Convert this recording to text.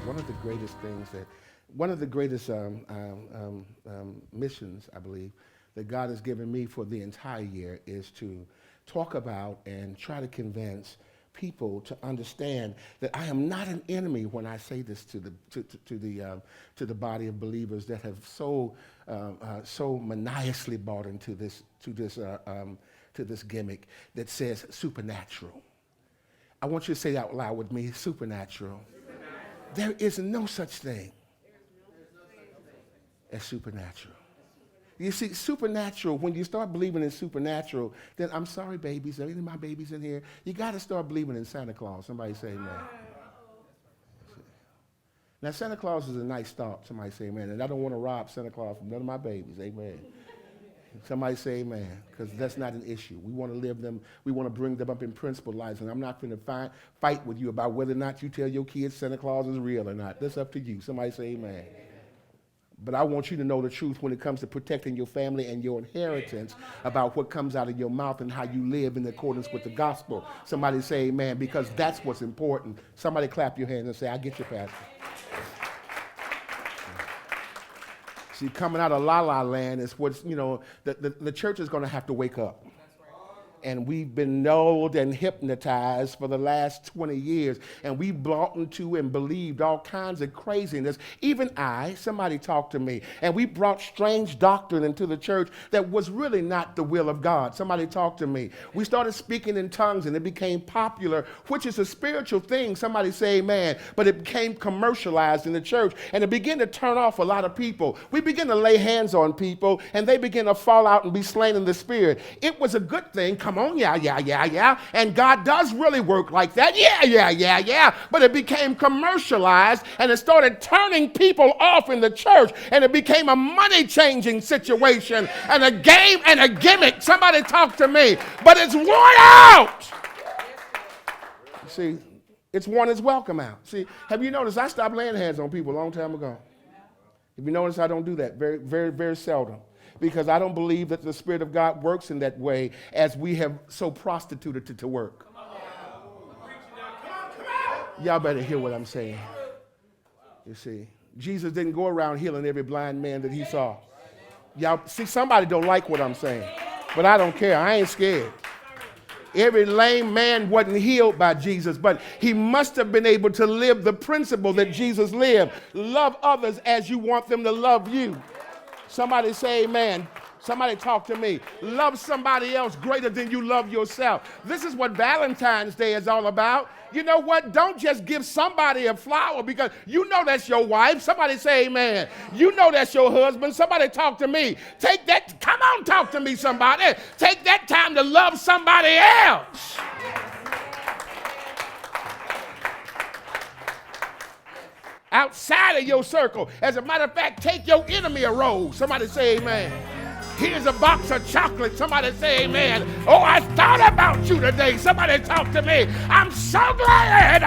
one of the greatest things that, one of the greatest missions, I believe, that God has given me for the entire year is to talk about and try to convince people to understand that I am not an enemy when I say this to the body of believers that have so maniacally bought into this gimmick that says supernatural. I want you to say out loud with me, supernatural. There is no such thing as supernatural. You see, supernatural, when you start believing in supernatural, then I'm sorry, babies, any of my babies in here, you got to start believing in Santa Claus. Somebody say amen. Now, Santa Claus is a nice start. Somebody say amen. And I don't want to rob Santa Claus from none of my babies. Amen. Somebody say amen, because that's not an issue. We want to live them, we want to bring them up in principled lives, and I'm not going to fight with you about whether or not you tell your kids Santa Claus is real or not. That's up to you. Somebody say amen. But I want you to know the truth when it comes to protecting your family and your inheritance about what comes out of your mouth and how you live in accordance with the gospel. Somebody say amen, because that's what's important. Somebody clap your hands and say, I get you, Pastor. See, coming out of la-la land is what's, the church is going to have to wake up. And we've been lulled and hypnotized for the last 20 years. And we bought into and believed all kinds of craziness. Even somebody talked to me. And we brought strange doctrine into the church that was really not the will of God. Somebody talked to me. We started speaking in tongues and it became popular, which is a spiritual thing. Somebody say amen. But it became commercialized in the church. And it began to turn off a lot of people. We began to lay hands on people and they began to fall out and be slain in the spirit. It was a good thing. Come on, yeah. And God does really work like that. Yeah. But it became commercialized and it started turning people off in the church and it became a money-changing situation and a game and a gimmick. Somebody talk to me. But it's worn out. See, it's worn its welcome out. See, have you noticed I stopped laying hands on people a long time ago? Have you noticed I don't do that very, very, very seldom? Because I don't believe that the Spirit of God works in that way as we have so prostituted it to work. Y'all better hear what I'm saying. You see, Jesus didn't go around healing every blind man that he saw. Y'all see, somebody don't like what I'm saying, but I don't care. I ain't scared. Every lame man wasn't healed by Jesus, but he must have been able to live the principle that Jesus lived. Love others as you want them to love you. Somebody say amen. Somebody talk to me. Love somebody else greater than you love yourself. This is what Valentine's Day is all about. You know what? Don't just give somebody a flower because you know that's your wife. Somebody say amen. You know that's your husband. Somebody talk to me. Take that. Come on, talk to me, somebody. Take that time to love somebody else. Outside of your circle. As a matter of fact, take your enemy a rose. Somebody say amen. Here's a box of chocolate. Somebody say amen. Oh, I thought about you today. Somebody talk to me. I'm so glad